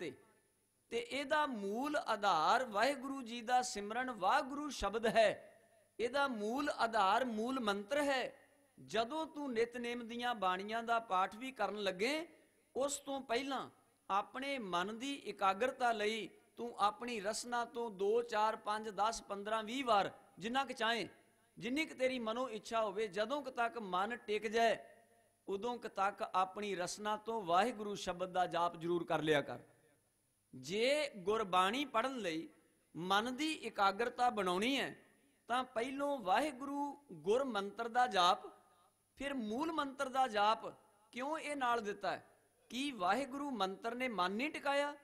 ਤੇ ਇਹਦਾ ਮੂਲ ਆਧਾਰ ਵਾਹਿਗੁਰੂ ਜੀ ਦਾ ਸਿਮਰਨ ਵਾਹਿਗੁਰੂ ਸ਼ਬਦ ਹੈ। ਇਹਦਾ ਮੂਲ ਆਧਾਰ ਮੂਲ ਮੰਤਰ ਹੈ। ਜਦੋਂ ਤੂੰ ਨਿਤਨੇਮ ਦੀਆਂ ਬਾਣੀਆਂ ਦਾ ਪਾਠ ਵੀ ਕਰਨ ਲੱਗੇ, ਉਸ ਤੋਂ ਪਹਿਲਾਂ ਆਪਣੇ ਮਨ ਦੀ ਇਕਾਗਰਤਾ ਲਈ ਤੂੰ ਆਪਣੀ ਰਸਨਾ ਤੋਂ 2 4 5 10 15 20 ਵਾਰ ਜਿੰਨਾ ਕੁ ਚਾਹੇ, ਜਿੰਨੀ ਕੁ ਤੇਰੀ ਮਨੋ ਇੱਛਾ ਹੋਵੇ, ਜਦੋਂ ਕੁ ਤੱਕ ਮਨ ਟਿਕ ਜਾਏ ਉਦੋਂ ਕੁ ਤੱਕ ਆਪਣੀ ਰਸਨਾ ਤੋਂ ਵਾਹਿਗੁਰੂ ਸ਼ਬਦ ਦਾ ਜਾਪ ਜ਼ਰੂਰ ਕਰ ਲਿਆ ਕਰ। ਜੇ ਗੁਰਬਾਣੀ ਪੜ੍ਹਨ ਲਈ ਮਨ ਦੀ ਇਕਾਗਰਤਾ ਬਣਾਉਣੀ ਹੈ ਤਾਂ ਪਹਿਲੋਂ ਵਾਹਿਗੁਰੂ ਗੁਰ ਮੰਤਰ ਦਾ ਜਾਪ, ਫਿਰ ਮੂਲ ਮੰਤਰ ਦਾ ਜਾਪ। ਕਿਉਂ ਇਹ ਨਾਲ ਦਿੱਤਾ ਹੈ? ਕੀ ਵਾਹਿਗੁਰੂ ਮੰਤਰ ਨੇ ਮਨ ਨਹੀਂ ਟਿਕਾਇਆ?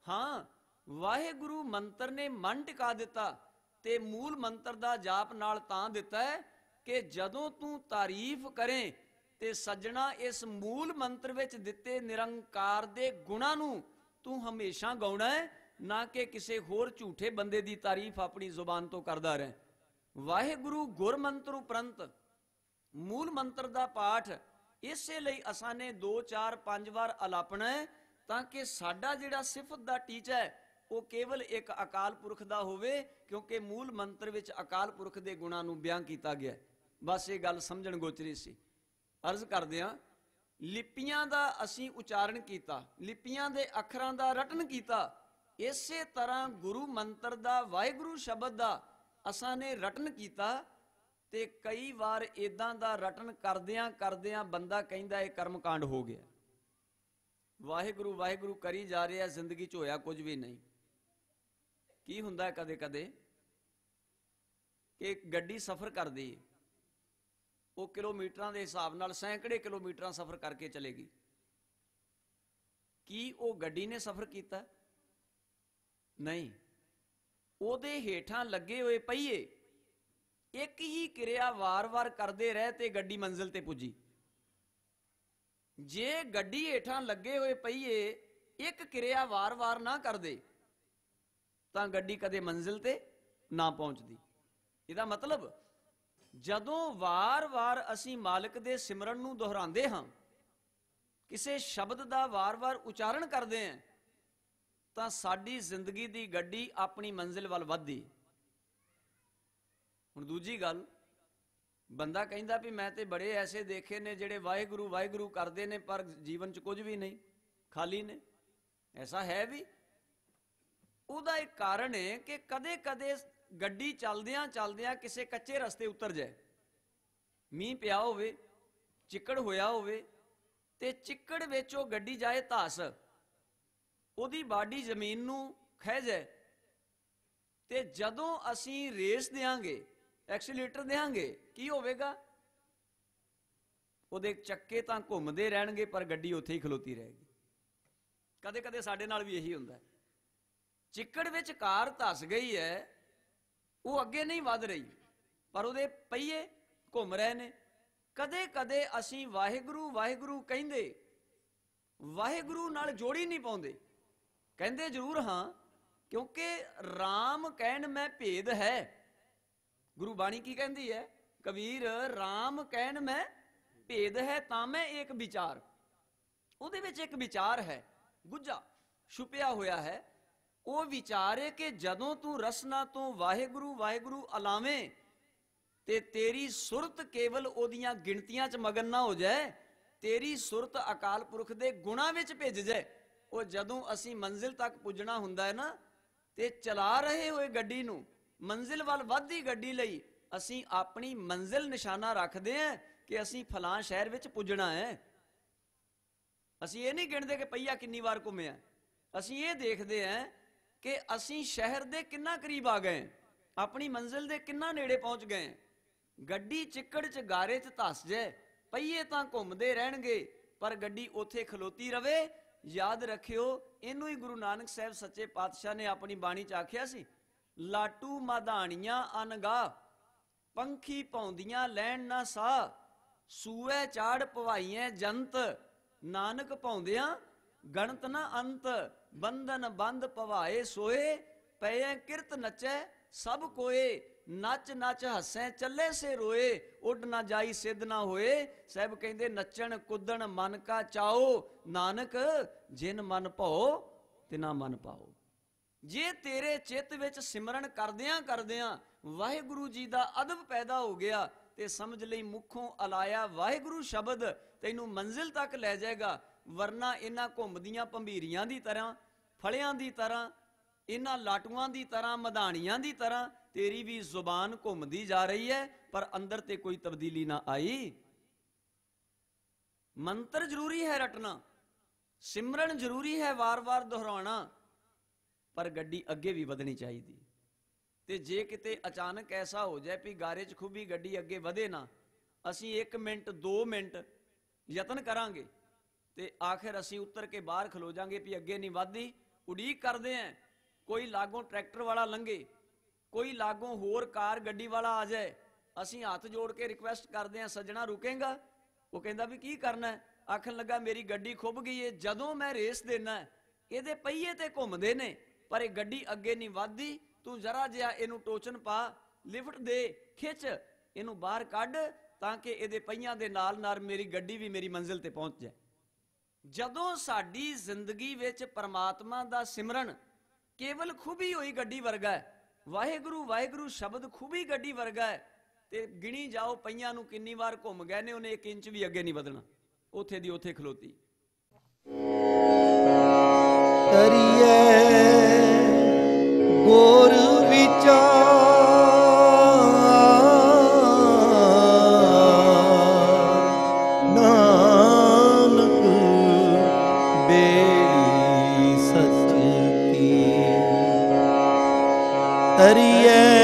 ਹਾਂ, ਵਾਹਿਗੁਰੂ ਮੰਤਰ ਨੇ ਮਨ ਟਿਕਾ ਦਿੱਤਾ ਤੇ ਮੂਲ ਮੰਤਰ ਦਾ ਜਾਪ ਨਾਲ ਤਾਂ ਦਿੱਤਾ ਹੈ ਕਿ ਜਦੋਂ ਤੂੰ ਤਾਰੀਫ ਕਰੇ ਤੇ ਸੱਜਣਾ ਇਸ ਮੂਲ ਮੰਤਰ ਵਿੱਚ ਦਿੱਤੇ ਨਿਰੰਕਾਰ ਦੇ ਗੁਣਾਂ ਨੂੰ ਤੂੰ ਹਮੇਸ਼ਾ ਗਾਉਣਾ ਹੈ, ਨਾ ਕਿ ਕਿਸੇ ਹੋਰ ਝੂਠੇ ਬੰਦੇ ਦੀ ਤਾਰੀਫ ਆਪਣੀ ਜ਼ੁਬਾਨ ਤੋਂ ਕਰਦਾ ਰਹੇ। ਵਾਹਿਗੁਰੂ ਗੁਰ ਮੰਤਰ ਉਪਰੰਤ ਮੂਲ ਮੰਤਰ ਦਾ ਪਾਠ ਇਸੇ ਲਈ ਅਸਾਂ ਨੇ 2 4 5 ਵਾਰ ਅਲਾਪਣਾ ਹੈ, ਤਾਂ ਕਿ ਸਾਡਾ ਜਿਹੜਾ ਸਿਫਤ ਦਾ ਟੀਚਾ ਹੈ ਉਹ ਕੇਵਲ ਇੱਕ ਅਕਾਲ ਪੁਰਖ ਦਾ ਹੋਵੇ, ਕਿਉਂਕਿ ਮੂਲ ਮੰਤਰ ਵਿੱਚ ਅਕਾਲ ਪੁਰਖ ਦੇ ਗੁਣਾਂ ਨੂੰ ਬਿਆਨ ਕੀਤਾ ਗਿਆ। ਬਸ ਇਹ ਗੱਲ ਸਮਝਣ ਗੋਚਰੀ ਸੀ। ਅਰਜ਼ ਕਰਦੇ ਹਾਂ, ਲਿਪੀਆਂ ਦਾ ਅਸੀਂ ਉਚਾਰਨ ਕੀਤਾ, ਲਿਪੀਆਂ ਦੇ ਅੱਖਰਾਂ ਦਾ ਰਟਨ ਕੀਤਾ। ਇਸੇ ਤਰ੍ਹਾਂ ਗੁਰੂ ਮੰਤਰ ਦਾ ਵਾਹਿਗੁਰੂ ਸ਼ਬਦ ਦਾ ਅਸਾਂ ਨੇ ਰਟਨ ਕੀਤਾ। ਤੇ ਕਈ ਵਾਰ ਇਦਾਂ ਦਾ ਰਟਨ ਕਰਦਿਆਂ ਕਰਦਿਆਂ ਬੰਦਾ ਕਹਿੰਦਾ ਇਹ ਕਰਮਕਾਂਡ ਹੋ ਗਿਆ। ਵਾਹਿਗੁਰੂ ਵਾਹਿਗੁਰੂ ਕਰੀ ਜਾ ਰਿਹਾ, ਜ਼ਿੰਦਗੀ 'ਚ ਹੋਇਆ ਕੁਝ ਵੀ ਨਹੀਂ। ਕੀ ਹੁੰਦਾ ਕਦੇ ਕਦੇ ਕਿ ਗੱਡੀ ਸਫ਼ਰ ਕਰਦੀ ਹੈ, ਉਹ ਕਿਲੋਮੀਟਰਾਂ ਦੇ ਹਿਸਾਬ ਨਾਲ ਸੈਂਕੜੇ ਕਿਲੋਮੀਟਰਾਂ ਸਫ਼ਰ ਕਰਕੇ ਚਲੇਗੀ। ਕੀ ਉਹ ਗੱਡੀ ਨੇ ਸਫ਼ਰ ਕੀਤਾ? ਨਹੀਂ। ਉਹਦੇ ਹੇਠਾਂ ਲੱਗੇ ਹੋਏ ਪਹੀਏ ਇੱਕ ਹੀ ਕਿਰਿਆ ਵਾਰ-ਵਾਰ ਕਰਦੇ ਰਹੇ ਤੇ ਗੱਡੀ ਮੰਜ਼ਿਲ ਤੇ ਪੁੱਜੀ। ਜੇ ਗੱਡੀ ਹੇਠਾਂ ਲੱਗੇ ਹੋਏ ਪਹੀਏ ਇੱਕ ਕਿਰਿਆ ਵਾਰ-ਵਾਰ ਨਾ ਕਰਦੇ ਤਾਂ ਗੱਡੀ ਕਦੇ ਮੰਜ਼ਿਲ ਤੇ ਨਾ ਪਹੁੰਚਦੀ। ਇਹਦਾ ਮਤਲਬ ਜਦੋਂ ਵਾਰ-ਵਾਰ ਅਸੀਂ ਮਾਲਕ ਦੇ ਸਿਮਰਨ ਨੂੰ ਦੁਹਰਾਉਂਦੇ ਹਾਂ, ਕਿਸੇ ਸ਼ਬਦ ਦਾ ਵਾਰ-ਵਾਰ ਉਚਾਰਨ ਕਰਦੇ ਹਾਂ, ਤਾਂ ਸਾਡੀ ਜ਼ਿੰਦਗੀ ਦੀ ਗੱਡੀ ਆਪਣੀ ਮੰਜ਼ਿਲ ਵੱਲ ਵੱਧਦੀ। ਹੁਣ ਦੂਜੀ ਗੱਲ, ਬੰਦਾ ਕਹਿੰਦਾ ਵੀ ਮੈਂ ਤੇ ਬੜੇ ਐਸੇ ਦੇਖੇ ਨੇ ਜਿਹੜੇ ਵਾਹਿਗੁਰੂ ਵਾਹਿਗੁਰੂ ਕਰਦੇ ਨੇ ਪਰ ਜੀਵਨ 'ਚ ਕੁਝ ਵੀ ਨਹੀਂ, ਖਾਲੀ ਨੇ। ਐਸਾ ਹੈ ਵੀ। ਉਹਦਾ ਇੱਕ ਕਾਰਨ ਹੈ ਕਿ ਕਦੇ ਕਦੇ ਗੱਡੀ ਚੱਲਦਿਆਂ ਚੱਲਦਿਆਂ ਕਿਸੇ ਕੱਚੇ ਰਸਤੇ ਉਤਰ ਜਾਏ, ਮੀਂਹ ਪਿਆ ਹੋਵੇ, ਚਿੱਕੜ ਹੋਇਆ ਹੋਵੇ ਤੇ ਚਿੱਕੜ ਵਿੱਚ ਉਹ ਗੱਡੀ ਜਾਏ ਧਸ, ਉਹਦੀ ਬਾਡੀ ਜ਼ਮੀਨ ਨੂੰ ਖਹਿ ਜਾਏ ਤੇ ਜਦੋਂ ਅਸੀਂ ਰੇਸ ਦੇਾਂਗੇ, ਐਕਸੀਲੇਟਰ ਦੇਾਂਗੇ, ਕੀ ਹੋਵੇਗਾ? ਉਹਦੇ ਚੱਕੇ ਤਾਂ ਘੁੰਮਦੇ ਰਹਿਣਗੇ ਪਰ ਗੱਡੀ ਉੱਥੇ ਹੀ ਖਲੋਤੀ ਰਹੇਗੀ। ਕਦੇ ਕਦੇ ਸਾਡੇ ਨਾਲ ਵੀ ਇਹੀ ਹੁੰਦਾ। ਚਿੱਕੜ ਵਿੱਚ ਕਾਰ ਧਸ ਗਈ ਹੈ, ਉਹ ਅੱਗੇ ਨਹੀਂ ਵੱਧ ਰਹੀ ਪਰ ਉਹਦੇ ਪਹੀਏ ਘੁੰਮ ਰਹੇ ਨੇ। ਕਦੇ ਕਦੇ ਅਸੀਂ ਵਾਹਿਗੁਰੂ ਵਾਹਿਗੁਰੂ ਕਹਿੰਦੇ ਵਾਹਿਗੁਰੂ ਨਾਲ ਜੋੜੀ ਨਹੀਂ ਪਾਉਂਦੇ। ਕਹਿੰਦੇ ਜ਼ਰੂਰ ਹਾਂ, ਕਿਉਂਕਿ ਰਾਮ ਕਹਿਣ ਮੈਂ ਭੇਦ ਹੈ। ਗੁਰੂ ਬਾਣੀ ਕੀ ਕਹਿੰਦੀ ਹੈ? ਕਬੀਰ ਰਾਮ ਕਹਿਣ ਮੈਂ ਭੇਦ ਹੈ ਤਾਂ ਮੈਂ ਇੱਕ ਵਿਚਾਰ। ਉਹਦੇ ਵਿੱਚ ਇੱਕ ਵਿਚਾਰ ਹੈ, ਗੁੱਝਾ ਛੁਪਿਆ ਹੋਇਆ ਹੈ। ਉਹ ਵਿਚਾਰ ਹੈ ਕਿ ਜਦੋਂ ਤੂੰ ਰਸਨਾ ਤੋਂ ਵਾਹਿਗੁਰੂ ਵਾਹਿਗੁਰੂ ਅਲਾਵੇਂ ਤੇ ਤੇਰੀ ਸੁਰਤ ਕੇਵਲ ਉਹਦੀਆਂ ਗਿਣਤੀਆਂ 'ਚ ਮਗਨ ਨਾ ਹੋ ਜਾਏ, ਤੇਰੀ ਸੁਰਤ ਅਕਾਲ ਪੁਰਖ ਦੇ ਗੁਣਾਂ ਵਿੱਚ ਭਿੱਜ ਜਾਏ। ਉਹ ਜਦੋਂ ਅਸੀਂ ਮੰਜ਼ਿਲ ਤੱਕ ਪੁੱਜਣਾ ਹੁੰਦਾ ਹੈ ਨਾ, ਤੇ ਚਲਾ ਰਹੇ ਹੋਏ ਗੱਡੀ ਨੂੰ ਮੰਜ਼ਿਲ ਵੱਲ ਵੱਧਦੀ ਗੱਡੀ ਲਈ ਅਸੀਂ ਆਪਣੀ ਮੰਜ਼ਿਲ ਨਿਸ਼ਾਨਾ ਰੱਖਦੇ ਹਾਂ ਕਿ ਅਸੀਂ ਫਲਾਂ ਸ਼ਹਿਰ ਵਿੱਚ ਪੁੱਜਣਾ ਹੈ। ਅਸੀਂ ਇਹ ਨਹੀਂ ਗਿਣਦੇ ਕਿ ਪਹੀਆ ਕਿੰਨੀ ਵਾਰ ਘੁੰਮਿਆ। ਅਸੀਂ ਇਹ ਦੇਖਦੇ ਹਾਂ ਕਿ ਅਸੀਂ ਸ਼ਹਿਰ ਦੇ ਕਿੰਨਾ ਕਰੀਬ ਆ ਗਏ, ਆਪਣੀ ਮੰਜ਼ਿਲ ਦੇ ਕਿੰਨਾ ਨੇੜੇ ਪਹੁੰਚ ਗਏ। ਗੱਡੀ ਚਿੱਕੜ 'ਚ ਗਾਰੇ 'ਚ ਧਸ ਜਾਏ, ਪਹੀਏ ਤਾਂ ਘੁੰਮਦੇ ਰਹਿਣਗੇ ਪਰ ਗੱਡੀ ਉੱਥੇ ਖਲੋਤੀ ਰਵੇ। ਯਾਦ ਰੱਖਿਓ, ਇਹਨੂੰ ਹੀ ਗੁਰੂ ਨਾਨਕ ਸਾਹਿਬ ਸੱਚੇ ਪਾਤਸ਼ਾਹ ਨੇ ਆਪਣੀ ਬਾਣੀ 'ਚ ਆਖਿਆ ਸੀ, ਲਾਟੂ ਮਾਧਾਣੀਆਂ ਅਨਗਾ, ਪੰਖੀ ਪਾਉਂਦੀਆਂ ਲੈਣ ਨਾ ਸਾਹ, ਸੂਏ ਚਾੜ ਪਵਾਈਆਂ ਜੰਤ, ਨਾਨਕ ਪਾਉਂਦਿਆਂ ਗਣਤ ਨਾ ਅੰਤ, ਬੰਧਨ ਬੰਦ ਪਵਾਏ ਸੋਏ, ਪਏ ਕਿਰਤ ਨਚੈ ਸਭ ਕੋਏ। ਨੱਚ ਨੱਚ ਹੱਸੈ ਚੱਲੇ ਸੇ ਰੋਏ, ਉੱਡ ਨਾ ਜਾਈ ਸਿੱਧ ਨਾ ਹੋਏ। ਸਾਹਿਬ ਕਹਿੰਦੇ ਨੱਚਣ ਕੁੱਦਣ ਮਨ ਕਾ ਚਾਓ, ਨਾਨਕ ਜਿਨ ਮਨ ਭਉ ਤਿਨਾ ਮਨ ਪਾਓ। ਜੇ ਤੇਰੇ ਚਿੱਤ ਵਿੱਚ ਸਿਮਰਨ ਕਰਦਿਆਂ ਕਰਦਿਆਂ ਵਾਹਿਗੁਰੂ ਜੀ ਦਾ ਅਦਬ ਪੈਦਾ ਹੋ ਗਿਆ ਤੇ ਸਮਝ ਲਈ ਮੁੱਖੋਂ ਅਲਾਇਆ ਵਾਹਿਗੁਰੂ ਸ਼ਬਦ ਤੈਨੂੰ ਮੰਜ਼ਿਲ ਤੱਕ ਲੈ ਜਾਏਗਾ। ਵਰਨਾ ਇਹਨਾਂ ਘੁੰਮਦੀਆਂ ਭੰਬੀਰੀਆਂ ਦੀ ਤਰ੍ਹਾਂ, ਫਲਿਆਂ ਦੀ ਤਰ੍ਹਾਂ, ਇਹਨਾਂ ਲਾਟੂਆਂ ਦੀ ਤਰ੍ਹਾਂ, ਮਧਾਣੀਆਂ ਦੀ ਤਰ੍ਹਾਂ ਤੇਰੀ ਵੀ ਜ਼ੁਬਾਨ ਘੁੰਮਦੀ ਜਾ ਰਹੀ ਹੈ, ਪਰ ਅੰਦਰ ਤੇ ਕੋਈ ਤਬਦੀਲੀ ਨਾ ਆਈ। ਮੰਤਰ ਜ਼ਰੂਰੀ ਹੈ ਰਟਣਾ, ਸਿਮਰਨ ਜ਼ਰੂਰੀ ਹੈ ਵਾਰ-ਵਾਰ ਦੁਹਰਾਉਣਾ, ਪਰ ਗੱਡੀ ਅੱਗੇ ਵੀ ਵਧਣੀ ਚਾਹੀਦੀ। ਤੇ ਜੇ ਕਿਤੇ ਅਚਾਨਕ ਐਸਾ ਹੋ ਜਾਏ ਵੀ ਗਾਰੇ 'ਚ ਖੁੱਬੀ ਗੱਡੀ ਅੱਗੇ ਵਧੇ ਨਾ, ਅਸੀਂ 1 ਮਿੰਟ 2 ਮਿੰਟ ਯਤਨ ਕਰਾਂਗੇ ਤੇ ਆਖਿਰ ਅਸੀਂ ਉੱਤਰ ਕੇ ਬਾਹਰ ਖਲੋ ਜਾਾਂਗੇ ਵੀ ਅੱਗੇ ਨਹੀਂ ਵੱਧਦੀ। ਉਡੀਕ ਕਰਦੇ ਆਂ ਕੋਈ ਲਾਗੋਂ ਟਰੈਕਟਰ ਵਾਲਾ ਲੰਘੇ, ਕੋਈ ਲਾਗੋਂ ਹੋਰ ਕਾਰ ਗੱਡੀ ਵਾਲਾ ਆ ਜਾਏ, ਅਸੀਂ ਹੱਥ ਜੋੜ ਕੇ ਰਿਕੁਐਸਟ ਕਰਦੇ ਆਂ ਸੱਜਣਾ ਰੁਕੇਗਾ? ਉਹ ਕਹਿੰਦਾ ਵੀ ਕੀ ਕਰਨਾ? ਆਖਣ ਲੱਗਾ ਮੇਰੀ ਗੱਡੀ ਖੁੱਭ ਗਈ ਏ, ਜਦੋਂ ਮੈਂ ਰੇਸ ਦੇਣਾ ਇਹਦੇ ਪਹੀਏ ਤੇ ਘੁੰਮਦੇ ਨੇ ਪਰ ਇਹ ਗੱਡੀ ਅੱਗੇ ਨਹੀਂ ਵੱਧਦੀ, ਤੂੰ ਜਰਾ ਜਿਹਾ ਇਹਨੂੰ ਟੋਚਨ ਪਾ, ਲਿਫਟ ਦੇ, ਖਿੱਚ ਇਹਨੂੰ ਬਾਹਰ ਕੱਢ ਤਾਂ ਕਿ ਇਹਦੇ ਪਹੀਆਂ ਦੇ ਨਾਲ ਨਾਲ ਮੇਰੀ ਗੱਡੀ ਵੀ ਮੇਰੀ ਮੰਜ਼ਿਲ ਤੇ ਪਹੁੰਚ ਜਾਏ। ਜਦੋਂ ਸਾਡੀ ਜ਼ਿੰਦਗੀ ਵਿੱਚ ਪਰਮਾਤਮਾ ਦਾ ਸਿਮਰਨ ਕੇਵਲ ਖੁੱਬੀ ਹੋਈ ਗੱਡੀ ਵਰਗਾ ਹੈ, ਵਾਹਿਗੁਰੂ ਵਾਹਿਗੁਰੂ ਸ਼ਬਦ ਖੁੱਬੀ ਗੱਡੀ ਵਰਗਾ ਹੈ, ਤੇ ਗਿਣੀ ਜਾਓ ਪਹੀਆਂ ਨੂੰ ਕਿੰਨੀ ਵਾਰ ਘੁੰਮ ਗਏ ਨੇ, ਉਹਨੇ 1 ਇੰਚ ਵੀ ਅੱਗੇ ਨਹੀਂ ਵਧਣਾ, ਉੱਥੇ ਦੀ ਉੱਥੇ ਖਲੋਤੀ। ਕਰੀਏ ਗੁਰ ਵਿਚਾਰ, ਨਾਨਕ ਬੇੜੀ ਸੱਚ ਕੀ। ਕਰੀਏ